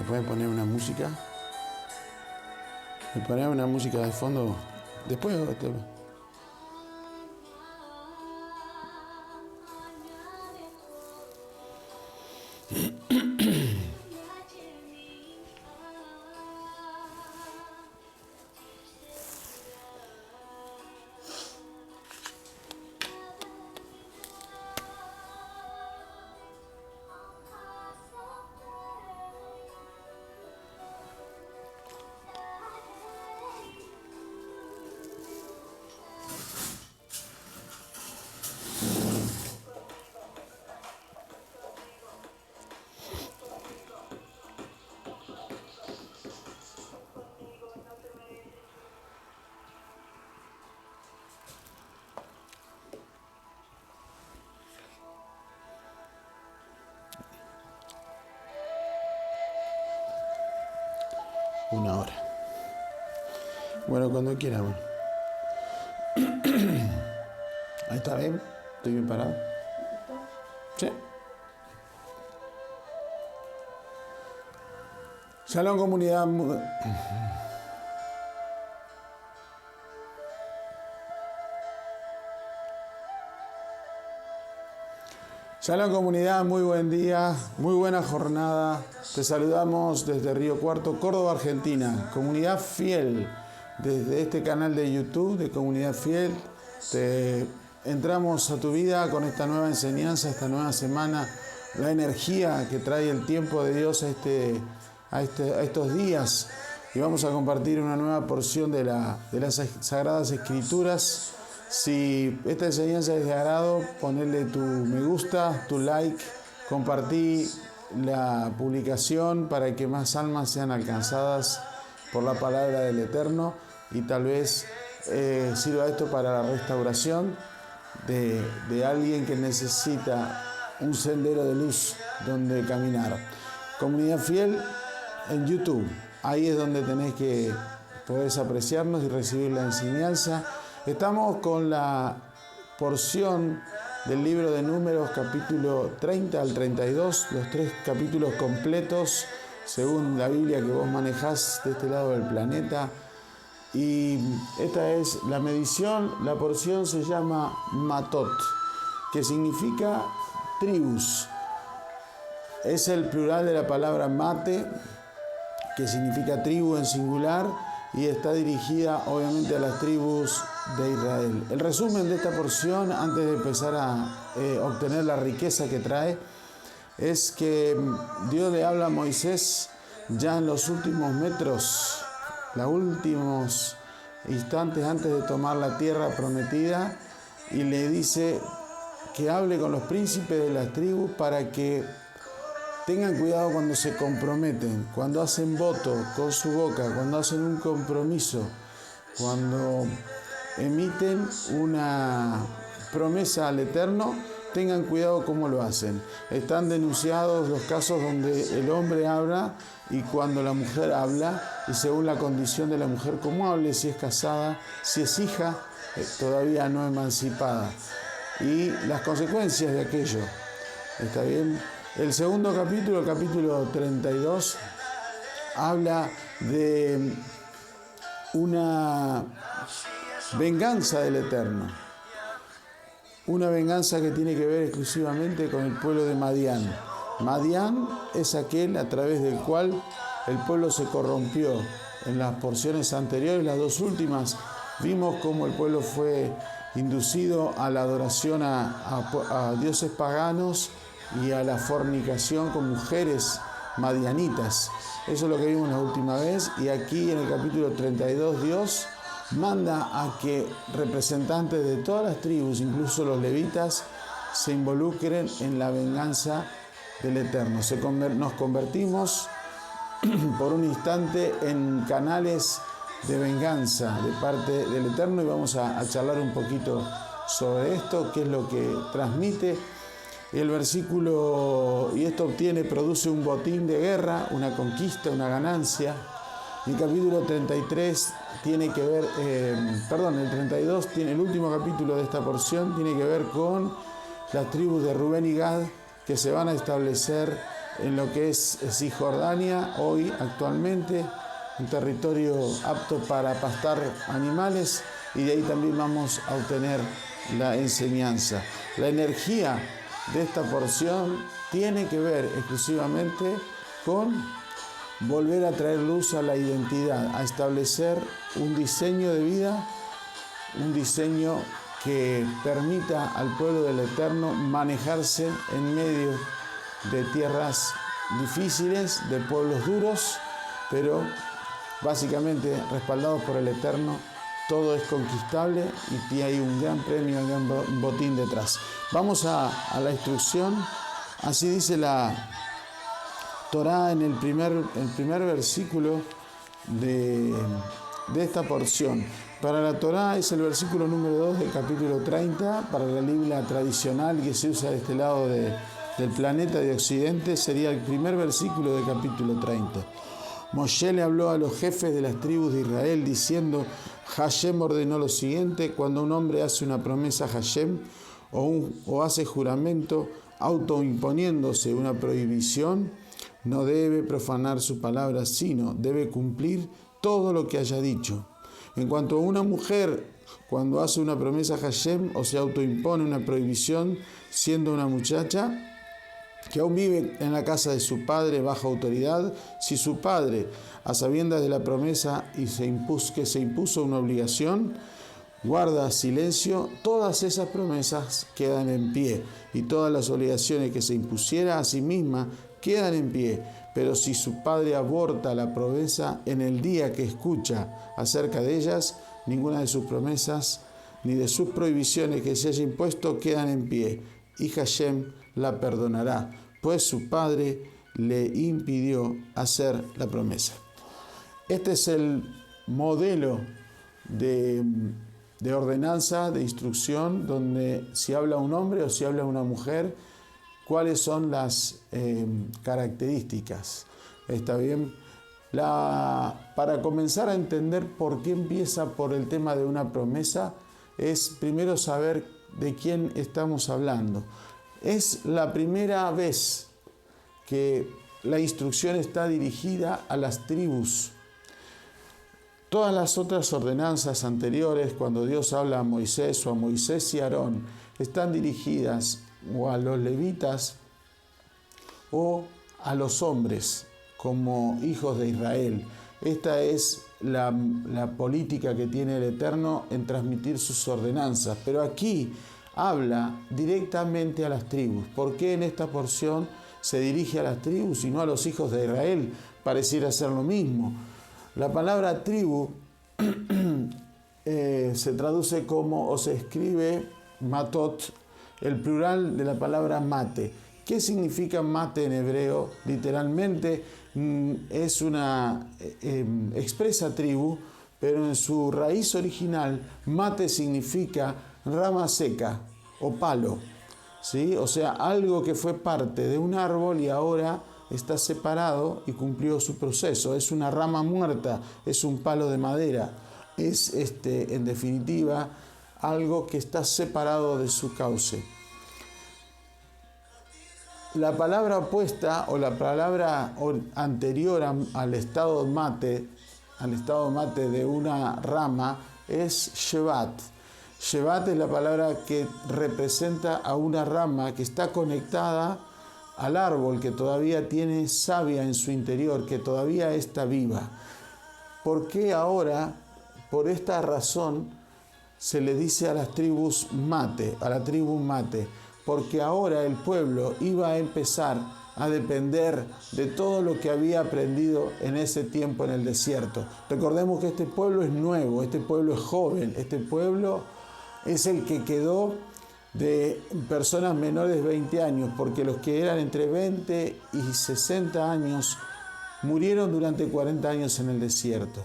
pueden poner una música? ¿Me ponen una música de fondo? Después... Una hora. Bueno, cuando quiera. Bueno. Ahí está bien. Estoy bien parado. Sí. Shalom, comunidad. Shalom, comunidad, muy buen día, muy buena jornada. Te saludamos desde Río Cuarto, Córdoba, Argentina. Comunidad fiel, desde este canal de YouTube de Comunidad Fiel, entramos a tu vida con esta nueva enseñanza, esta nueva semana, la energía que trae el tiempo de Dios a estos días. Y vamos a compartir una nueva porción de las Sagradas Escrituras. Si esta enseñanza es de agrado, ponerle tu me gusta, tu like, compartí la publicación para que más almas sean alcanzadas por la palabra del Eterno y tal vez sirva esto para la restauración de alguien que necesita un sendero de luz donde caminar. Comunidad Fiel en YouTube, ahí es donde podés apreciarnos y recibir la enseñanza. Estamos con la porción del libro de Números, capítulo 30 al 32, los 3 capítulos completos, según la Biblia que vos manejás de este lado del planeta. Y esta es la medición, la porción se llama Matot, que significa tribus. Es el plural de la palabra mate, que significa tribu en singular, y está dirigida obviamente a las tribus de Israel. El resumen de esta porción, antes de empezar a obtener la riqueza que trae, es que Dios le habla a Moisés ya en los últimos metros, los últimos instantes antes de tomar la tierra prometida, y le dice que hable con los príncipes de las tribus para que tengan cuidado cuando se comprometen, cuando hacen voto con su boca, cuando hacen un compromiso, cuando emiten una promesa al Eterno, tengan cuidado cómo lo hacen. Están denunciados los casos donde el hombre habla y cuando la mujer habla, y según la condición de la mujer, cómo hable, si es casada, si es hija, todavía no emancipada, y las consecuencias de aquello. ¿Está bien? El segundo capítulo, el capítulo 32, habla de una venganza del Eterno. Una venganza que tiene que ver exclusivamente con el pueblo de Madián. Madián es aquel a través del cual el pueblo se corrompió. En las porciones anteriores, las dos últimas, vimos cómo el pueblo fue inducido a la adoración a dioses paganos y a la fornicación con mujeres madianitas. Eso es lo que vimos la última vez, y aquí en el capítulo 32 Dios manda a que representantes de todas las tribus, incluso los levitas, se involucren en la venganza del Eterno. Nos convertimos por un instante en canales de venganza de parte del Eterno, y vamos a charlar un poquito sobre esto, qué es lo que transmite el versículo, y esto produce un botín de guerra, una conquista, una ganancia. El capítulo 33 tiene que ver, el 32, el último capítulo de esta porción tiene que ver con las tribus de Rubén y Gad que se van a establecer en lo que es Cisjordania hoy actualmente, un territorio apto para pastar animales, y de ahí también vamos a obtener la enseñanza. La energía de esta porción tiene que ver exclusivamente con volver a traer luz a la identidad, a establecer un diseño de vida, un diseño que permita al pueblo del Eterno manejarse en medio de tierras difíciles, de pueblos duros, pero básicamente respaldados por el Eterno. Todo es conquistable y hay un gran premio, un gran botín detrás. Vamos a la instrucción. Así dice la Torá en el primer versículo de esta porción. Para la Torá es el versículo número 2 del capítulo 30. Para la Biblia tradicional que se usa de este lado del planeta de Occidente sería el primer versículo del capítulo 30. Moshe le habló a los jefes de las tribus de Israel diciendo: Hashem ordenó lo siguiente: cuando un hombre hace una promesa a Hashem o hace juramento autoimponiéndose una prohibición, no debe profanar su palabra, sino debe cumplir todo lo que haya dicho. En cuanto a una mujer, cuando hace una promesa a Hashem o se autoimpone una prohibición, siendo una muchacha que aún vive en la casa de su padre bajo autoridad, si su padre, a sabiendas de la promesa y que se impuso una obligación, guarda silencio, todas esas promesas quedan en pie, y todas las obligaciones que se impusiera a sí misma quedan en pie. Pero si su padre aborta la promesa en el día que escucha acerca de ellas, ninguna de sus promesas ni de sus prohibiciones que se haya impuesto quedan en pie, y Hashem la perdonará, pues su padre le impidió hacer la promesa. Este es el modelo de ordenanza, de instrucción, donde si habla un hombre o si habla una mujer, cuáles son las características. ¿Está bien? Para comenzar a entender por qué empieza por el tema de una promesa, es primero saber de quién estamos hablando. Es la primera vez que la instrucción está dirigida a las tribus. Todas las otras ordenanzas anteriores, cuando Dios habla a Moisés o a Moisés y Aarón, están dirigidas o a los levitas o a los hombres como hijos de Israel. Esta es la política que tiene el Eterno en transmitir sus ordenanzas. Pero aquí habla directamente a las tribus. ¿Por qué en esta porción se dirige a las tribus y no a los hijos de Israel? Pareciera ser lo mismo. La palabra tribu se traduce como, o se escribe matot, el plural de la palabra mate. ¿Qué significa mate en hebreo? Literalmente es una expresa tribu, pero en su raíz original mate significa rama seca o palo, ¿sí? O sea, algo que fue parte de un árbol y ahora está separado y cumplió su proceso. Es una rama muerta, es un palo de madera, es en definitiva algo que está separado de su cauce. La palabra opuesta o la palabra anterior al estado mate de una rama es shevat. Shevat es la palabra que representa a una rama que está conectada al árbol, que todavía tiene savia en su interior, que todavía está viva. ¿Por qué ahora, por esta razón, se le dice a las tribus mate, a la tribu mate? Porque ahora el pueblo iba a empezar a depender de todo lo que había aprendido en ese tiempo en el desierto. Recordemos que este pueblo es nuevo, este pueblo es joven, este pueblo es el que quedó de personas menores de 20 años, porque los que eran entre 20 y 60 años murieron durante 40 años en el desierto.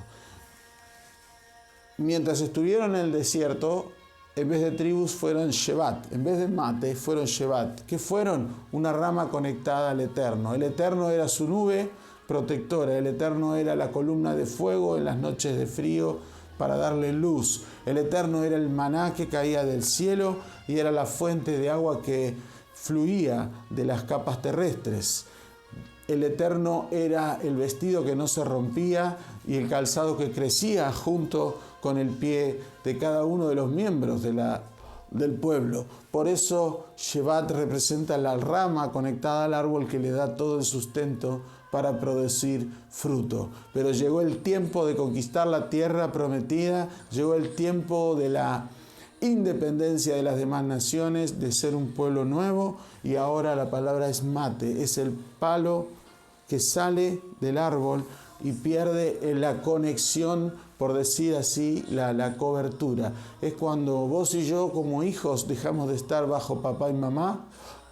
Mientras estuvieron en el desierto, en vez de tribus fueron Shevat, en vez de mate fueron Shevat, que fueron una rama conectada al Eterno. El Eterno era su nube protectora, el Eterno era la columna de fuego en las noches de frío para darle luz. El Eterno era el maná que caía del cielo y era la fuente de agua que fluía de las capas terrestres. el Eterno era el vestido que no se rompía y el calzado que crecía junto con el pie de cada uno de los miembros del pueblo. Por eso Shevat representa la rama conectada al árbol que le da todo el sustento para producir fruto. Pero llegó el tiempo de conquistar la tierra prometida, llegó el tiempo de la independencia de las demás naciones, de ser un pueblo nuevo, y ahora la palabra es mate, es el palo que sale del árbol y pierde la conexión, por decir así, la cobertura. Es cuando vos y yo como hijos dejamos de estar bajo papá y mamá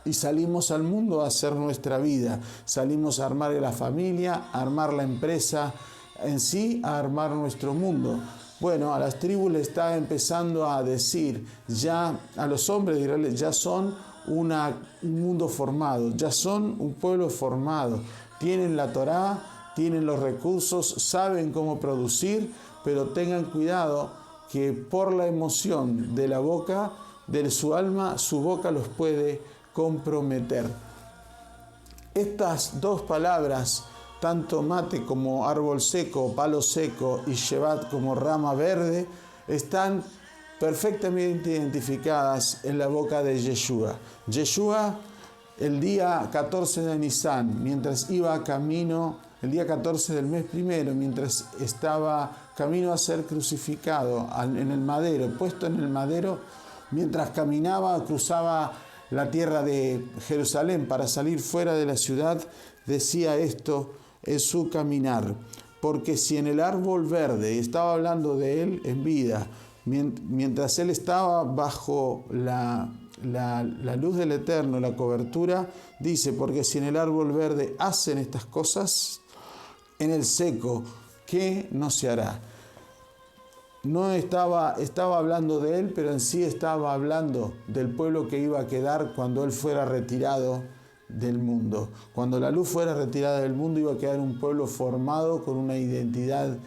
y salimos al mundo a hacer nuestra vida. Salimos a armar la familia, a armar la empresa, en sí a armar nuestro mundo. Bueno, a las tribus le está empezando a decir, ya a los hombres de Israel ya son un mundo formado, ya son un pueblo formado. Tienen la Torá, tienen los recursos, saben cómo producir, pero tengan cuidado que por la emoción de la boca, de su alma, su boca los puede comprometer. Estas dos palabras, tanto mate como árbol seco, palo seco, y Shevat como rama verde, están perfectamente identificadas en la boca de Yeshua. Yeshua, el día 14 de Nisan, mientras iba camino, el día 14 del mes primero, mientras estaba camino a ser crucificado en el madero, puesto en el madero, mientras caminaba, cruzaba la tierra de Jerusalén para salir fuera de la ciudad, decía esto en su caminar: porque si en el árbol verde, y estaba hablando de él en vida, mientras él estaba bajo la luz del Eterno, la cobertura, dice, porque si en el árbol verde hacen estas cosas, en el seco, ¿qué no se hará? No estaba hablando de él, pero en sí estaba hablando del pueblo que iba a quedar cuando él fuera retirado del mundo. Cuando la luz fuera retirada del mundo, iba a quedar un pueblo formado con una identidad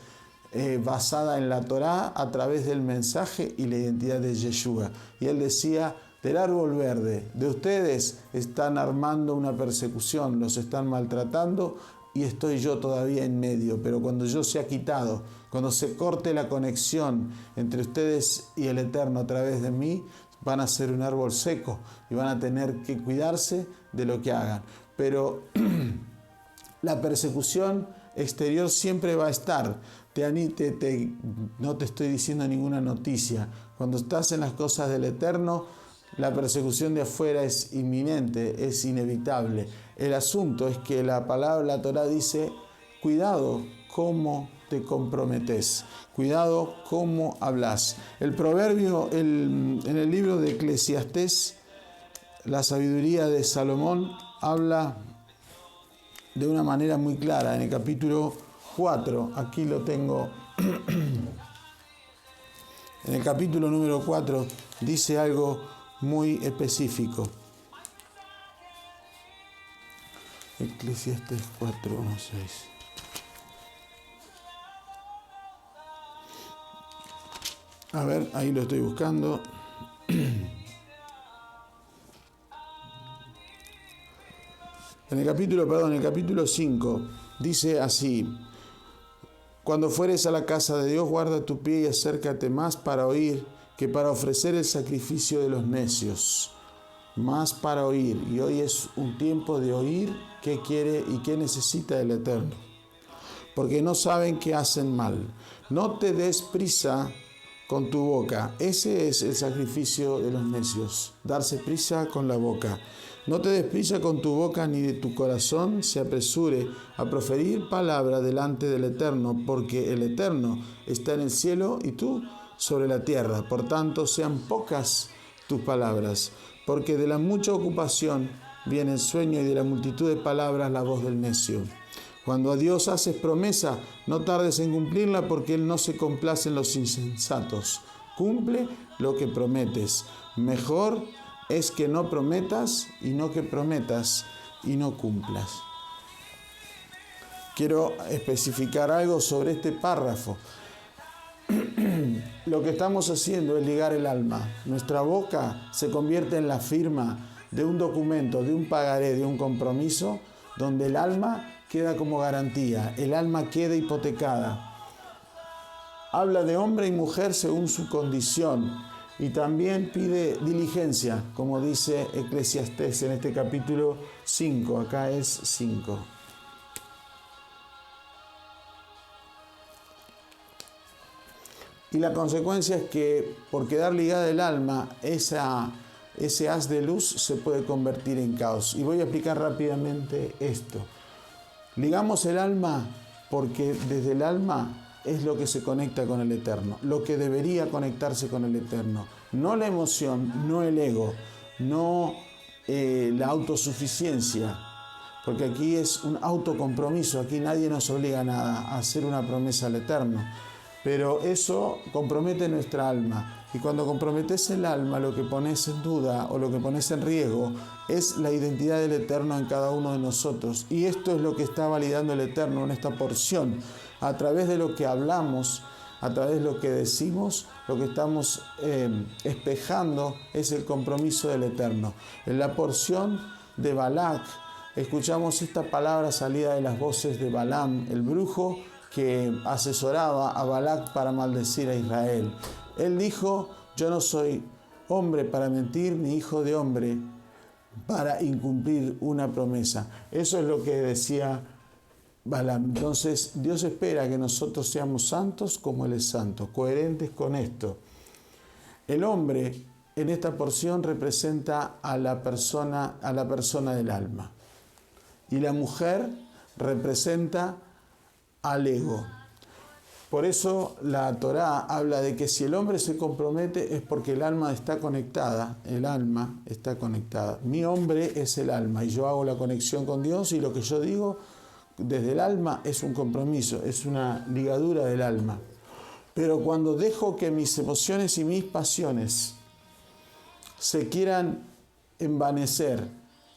basada en la Torá a través del mensaje y la identidad de Yeshua. Y él decía, del árbol verde, de ustedes están armando una persecución, los están maltratando y estoy yo todavía en medio. Pero cuando yo sea quitado, cuando se corte la conexión entre ustedes y el Eterno a través de mí, van a ser un árbol seco y van a tener que cuidarse de lo que hagan. Pero la persecución exterior siempre va a estar. No te estoy diciendo ninguna noticia. Cuando estás en las cosas del Eterno, la persecución de afuera es inminente, es inevitable. El asunto es que la Torá dice, cuidado cómo te comprometes, cuidado cómo hablas. El proverbio, en el libro de Eclesiastés, la sabiduría de Salomón habla de una manera muy clara. En el capítulo 4, aquí lo tengo, en el capítulo número 4 dice algo muy específico. Eclesiastés 4, 1, 6. A ver, ahí lo estoy buscando. En el capítulo 5, dice así: cuando fueres a la casa de Dios, guarda tu pie y acércate más para oír que para ofrecer el sacrificio de los necios. Más para oír. Y hoy es un tiempo de oír qué quiere y qué necesita el Eterno. Porque no saben que hacen mal. No te des prisa con tu boca. Ese es el sacrificio de los necios. Darse prisa con la boca. No te des prisa con tu boca, ni de tu corazón se apresure a proferir palabra delante del Eterno, porque el Eterno está en el cielo y tú sobre la tierra. Por tanto, sean pocas tus palabras, porque de la mucha ocupación viene el sueño y de la multitud de palabras la voz del necio. Cuando a Dios haces promesa, no tardes en cumplirla, porque Él no se complace en los insensatos. Cumple lo que prometes. Mejor es que no prometas y no que prometas y no cumplas. Quiero especificar algo sobre este párrafo. Lo que estamos haciendo es ligar el alma. Nuestra boca se convierte en la firma de un documento, de un pagaré, de un compromiso, donde el alma queda como garantía, el alma queda hipotecada. Habla de hombre y mujer según su condición y también pide diligencia, como dice Eclesiastés en este capítulo 5, acá es 5. Y la consecuencia es que por quedar ligada el alma, ese haz de luz se puede convertir en caos. Y voy a explicar rápidamente esto. Ligamos el alma porque desde el alma es lo que se conecta con el Eterno, lo que debería conectarse con el Eterno. No la emoción, no el ego, no la autosuficiencia, porque aquí es un autocompromiso, aquí nadie nos obliga a nada, a hacer una promesa al Eterno. Pero eso compromete nuestra alma. Y cuando comprometes el alma, lo que pones en duda o lo que pones en riesgo es la identidad del Eterno en cada uno de nosotros. Y esto es lo que está validando el Eterno en esta porción. A través de lo que hablamos, a través de lo que decimos, lo que estamos espejando es el compromiso del Eterno. En la porción de Balac, escuchamos esta palabra salida de las voces de Balaam, el brujo que asesoraba a Balac para maldecir a Israel. Él dijo: yo no soy hombre para mentir, ni hijo de hombre para incumplir una promesa. Eso es lo que decía Balaam. Entonces Dios espera que nosotros seamos santos como Él es santo, coherentes con esto. El hombre en esta porción representa a la persona del alma. Y la mujer representa al ego. Por eso la Torá habla de que si el hombre se compromete es porque el alma está conectada. El alma está conectada. Mi hombre es el alma y yo hago la conexión con Dios y lo que yo digo desde el alma es un compromiso, es una ligadura del alma. Pero cuando dejo que mis emociones y mis pasiones se quieran envanecer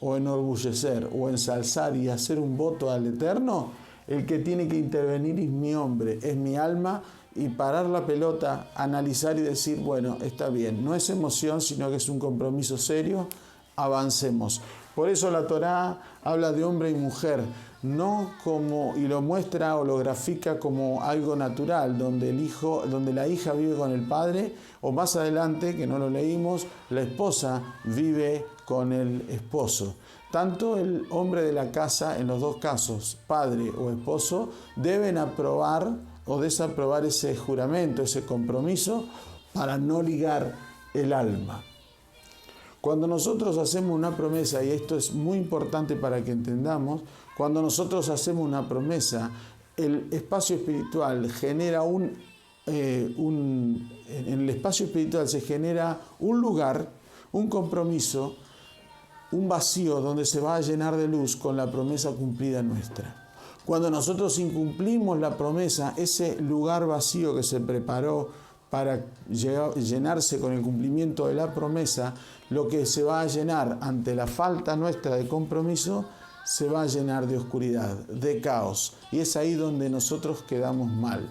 o enorgullecer o ensalzar y hacer un voto al Eterno, el que tiene que intervenir es mi hombre, es mi alma, y parar la pelota, analizar y decir, bueno, está bien, no es emoción, sino que es un compromiso serio, avancemos. Por eso la Torá habla de hombre y mujer, no como, y lo muestra o lo grafica como algo natural, donde la hija vive con el padre, o más adelante, que no lo leímos, la esposa vive con el esposo. Tanto el hombre de la casa, en los dos casos, padre o esposo, deben aprobar o desaprobar ese juramento, ese compromiso, para no ligar el alma. Cuando nosotros hacemos una promesa, y esto es muy importante para que entendamos, cuando nosotros hacemos una promesa, el espacio espiritual genera en el espacio espiritual se genera un lugar, un compromiso, un vacío donde se va a llenar de luz con la promesa cumplida nuestra. Cuando nosotros incumplimos la promesa, ese lugar vacío que se preparó para llenarse con el cumplimiento de la promesa, lo que se va a llenar ante la falta nuestra de compromiso, se va a llenar de oscuridad, de caos. Y es ahí donde nosotros quedamos mal.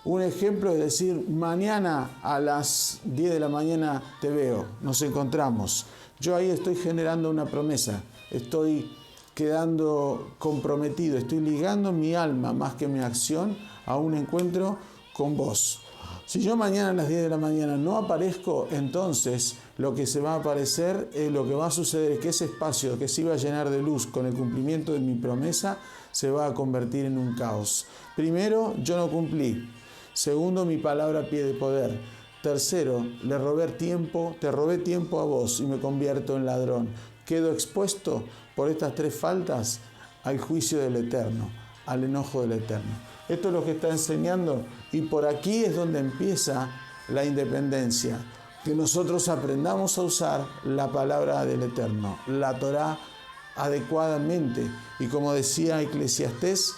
Un ejemplo es decir, mañana a las 10 de la mañana te veo, nos encontramos. Yo ahí estoy generando una promesa, estoy quedando comprometido, estoy ligando mi alma más que mi acción a un encuentro con vos. Si yo mañana a las 10 de la mañana no aparezco, entonces lo que se va a aparecer, lo que va a suceder es que ese espacio que se iba a llenar de luz con el cumplimiento de mi promesa se va a convertir en un caos. Primero, yo no cumplí. Segundo, mi palabra pierde poder. Tercero, te robé tiempo a vos y me convierto en ladrón. Quedo expuesto por estas tres faltas al juicio del Eterno, al enojo del Eterno. Esto es lo que está enseñando y por aquí es donde empieza la independencia. Que nosotros aprendamos a usar la palabra del Eterno, la Torá, adecuadamente. Y como decía Eclesiastés,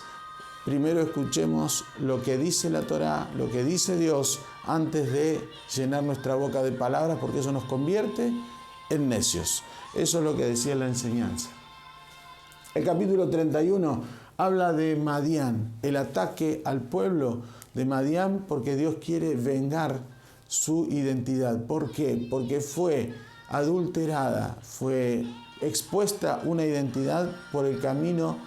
primero escuchemos lo que dice la Torá, lo que dice Dios, antes de llenar nuestra boca de palabras, porque eso nos convierte en necios. Eso es lo que decía la enseñanza. El capítulo 31 habla de Madián, el ataque al pueblo de Madián, porque Dios quiere vengar su identidad. ¿Por qué? Porque fue adulterada, fue expuesta una identidad por el camino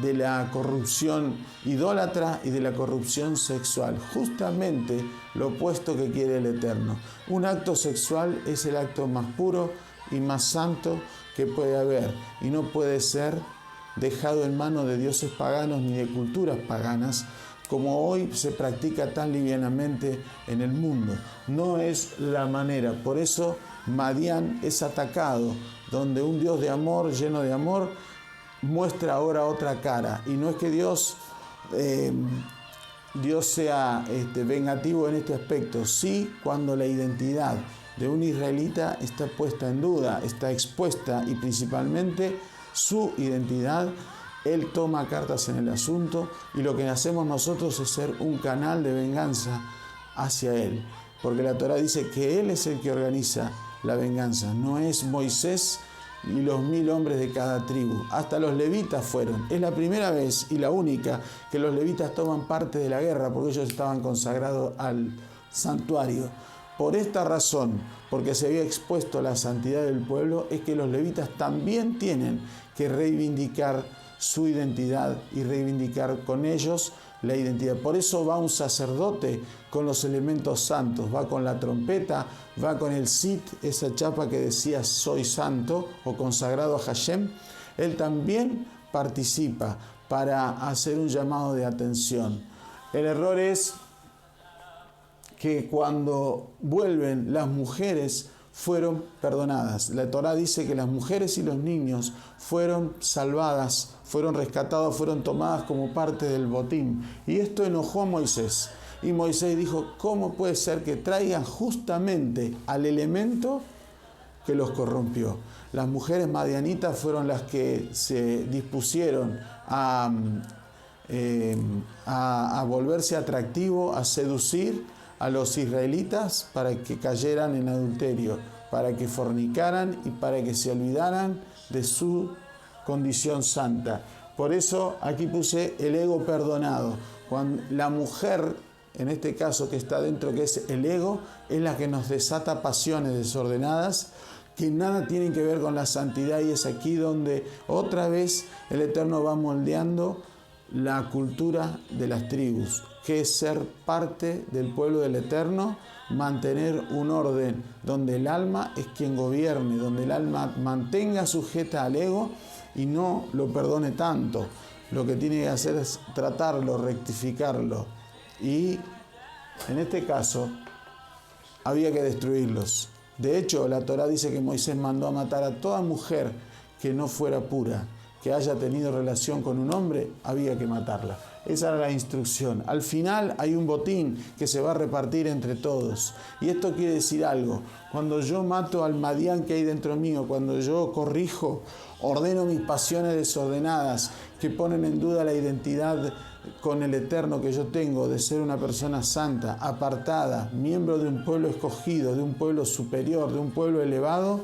de la corrupción idólatra y de la corrupción sexual. Justamente lo opuesto que quiere el Eterno. Un acto sexual es el acto más puro y más santo que puede haber y no puede ser dejado en manos de dioses paganos ni de culturas paganas, como hoy se practica tan livianamente en el mundo. No es la manera. Por eso Madián es atacado, donde un Dios de amor, lleno de amor, muestra ahora otra cara. Y no es que Dios sea vengativo en este aspecto. Sí, cuando la identidad de un israelita está puesta en duda, está expuesta, y principalmente su identidad, Él toma cartas en el asunto, y lo que hacemos nosotros es ser un canal de venganza hacia Él. Porque la Torá dice que Él es el que organiza la venganza, no es Moisés y los 1000 hombres de cada tribu. Hasta los levitas fueron. Es la primera vez y la única que los levitas toman parte de la guerra, porque ellos estaban consagrados al santuario. Por esta razón, porque se había expuesto la santidad del pueblo, es que los levitas también tienen que reivindicar su identidad y reivindicar con ellos la identidad. Por eso va un sacerdote con los elementos santos, va con la trompeta, va con el sit, esa chapa que decía soy santo o consagrado a Hashem. Él también participa para hacer un llamado de atención. El error es que cuando vuelven las mujeres fueron perdonadas. La Torá dice que las mujeres y los niños fueron salvadas, fueron rescatados, fueron tomadas como parte del botín. Y esto enojó a Moisés. Y Moisés dijo, ¿cómo puede ser que traigan justamente al elemento que los corrompió? Las mujeres madianitas fueron las que se dispusieron a volverse atractivo, a seducir a los israelitas para que cayeran en adulterio, para que fornicaran y para que se olvidaran de su condición santa. Por eso aquí puse el ego perdonado. Cuando la mujer, en este caso que está dentro, que es el ego, es la que nos desata pasiones desordenadas que nada tienen que ver con la santidad, y es aquí donde otra vez el Eterno va moldeando la cultura de las tribus, que es ser parte del pueblo del Eterno, mantener un orden donde el alma es quien gobierne, donde el alma mantenga sujeta al ego y no lo perdone tanto. Lo que tiene que hacer es tratarlo, rectificarlo, y en este caso había que destruirlos. De hecho, la Torá dice que Moisés mandó a matar a toda mujer que no fuera pura, que haya tenido relación con un hombre, había que matarla. Esa era la instrucción. Al final hay un botín que se va a repartir entre todos. Y esto quiere decir algo. Cuando yo mato al Madián que hay dentro mío, cuando yo corrijo, ordeno mis pasiones desordenadas que ponen en duda la identidad con el Eterno que yo tengo de ser una persona santa, apartada, miembro de un pueblo escogido, de un pueblo superior, de un pueblo elevado,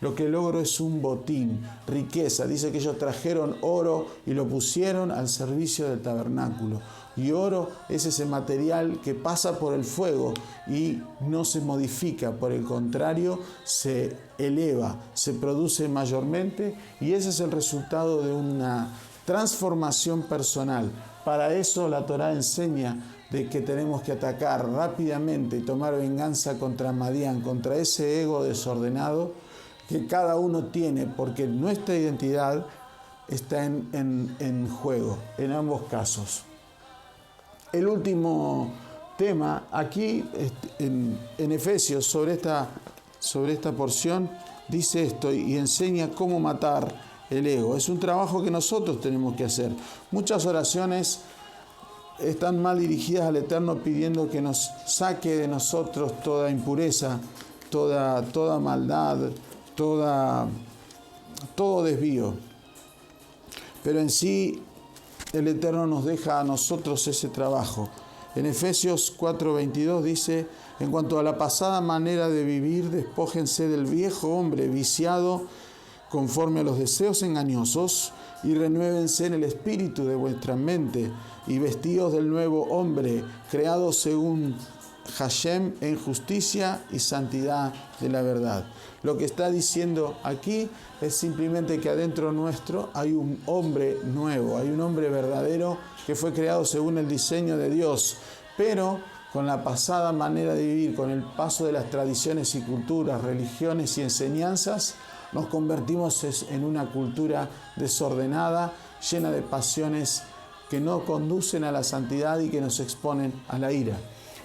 lo que logro es un botín, riqueza. Dice que ellos trajeron oro y lo pusieron al servicio del tabernáculo. Y oro es ese material que pasa por el fuego y no se modifica, por el contrario, se eleva, se produce mayormente, y ese es el resultado de una transformación personal. Para eso la Torá enseña de que tenemos que atacar rápidamente y tomar venganza contra Madián, contra ese ego desordenado que cada uno tiene, porque nuestra identidad está en juego en ambos casos. El último tema aquí en Efesios sobre esta porción dice esto y enseña cómo matar el ego. Es un trabajo que nosotros tenemos que hacer. Muchas oraciones están mal dirigidas al Eterno pidiendo que nos saque de nosotros toda impureza, toda maldad, todo desvío. Pero en sí el Eterno nos deja a nosotros ese trabajo. En Efesios 4:22 dice, en cuanto a la pasada manera de vivir, despójense del viejo hombre viciado conforme a los deseos engañosos y renuévense en el espíritu de vuestra mente y vestidos del nuevo hombre, creado según Hashem en justicia y santidad de la verdad. Lo que está diciendo aquí es simplemente que adentro nuestro hay un hombre nuevo, hay un hombre verdadero que fue creado según el diseño de Dios, pero con la pasada manera de vivir, con el paso de las tradiciones y culturas, religiones y enseñanzas, nos convertimos en una cultura desordenada, llena de pasiones que no conducen a la santidad y que nos exponen a la ira.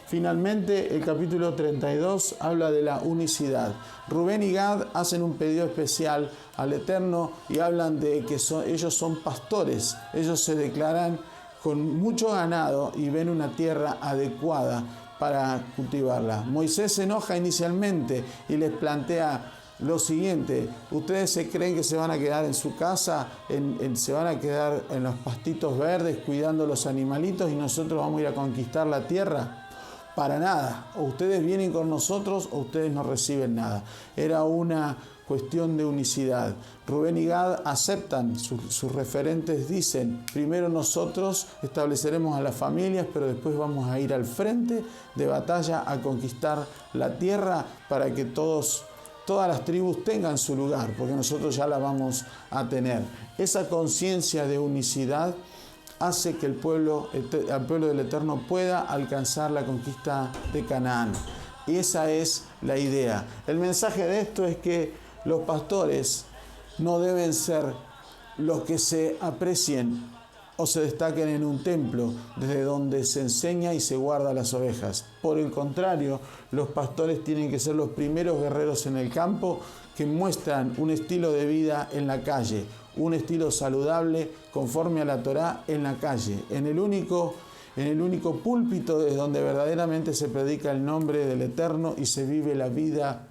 Finalmente, el capítulo 32 habla de la unicidad. Rubén y Gad hacen un pedido especial al Eterno y hablan de que ellos son pastores. Ellos se declaran con mucho ganado y ven una tierra adecuada para cultivarla. Moisés se enoja inicialmente y les plantea lo siguiente: ustedes se creen que se van a quedar en su casa, se van a quedar en los pastitos verdes cuidando los animalitos y nosotros vamos a ir a conquistar la tierra. Para nada, o ustedes vienen con nosotros o ustedes no reciben nada. Era una cuestión de unicidad. Rubén y Gad aceptan, sus referentes dicen: primero nosotros estableceremos a las familias, pero después vamos a ir al frente de batalla a conquistar la tierra para que todas las tribus tengan su lugar, porque nosotros ya la vamos a tener. Esa conciencia de unicidad hace que el pueblo del Eterno pueda alcanzar la conquista de Canaán. Y esa es la idea. El mensaje de esto es que los pastores no deben ser los que se aprecien o se destaquen en un templo desde donde se enseña y se guarda las ovejas. Por el contrario, los pastores tienen que ser los primeros guerreros en el campo que muestran un estilo de vida en la calle, un estilo saludable conforme a la Torá en la calle, en el único púlpito desde donde verdaderamente se predica el nombre del Eterno y se vive la vida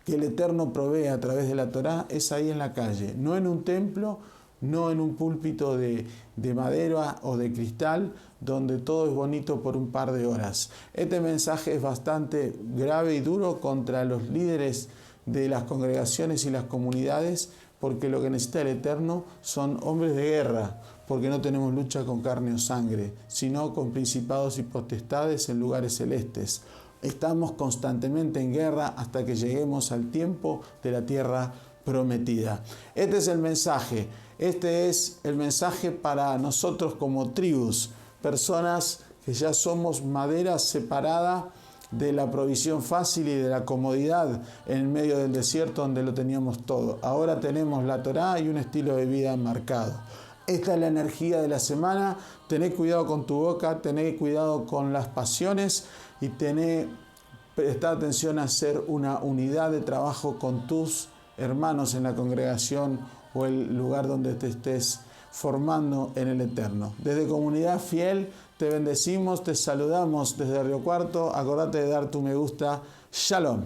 que el Eterno provee a través de la Torá, es ahí en la calle, no en un templo, no en un púlpito de madera o de cristal donde todo es bonito por un par de horas. Este mensaje es bastante grave y duro contra los líderes de las congregaciones y las comunidades, porque lo que necesita el Eterno son hombres de guerra, porque no tenemos lucha con carne o sangre, sino con principados y potestades en lugares celestes. Estamos constantemente en guerra hasta que lleguemos al tiempo de la tierra prometida. Este es el mensaje. Este es el mensaje para nosotros como tribus, personas que ya somos madera separada de la provisión fácil y de la comodidad en el medio del desierto donde lo teníamos todo. Ahora tenemos la Torá y un estilo de vida marcado. Esta es la energía de la semana. Tené cuidado con tu boca, tené cuidado con las pasiones y presta atención a hacer una unidad de trabajo con tus hermanos en la congregación o el lugar donde te estés formando en el Eterno. Desde Comunidad Fiel te bendecimos, te saludamos desde Río Cuarto. Acordate de dar tu me gusta. Shalom.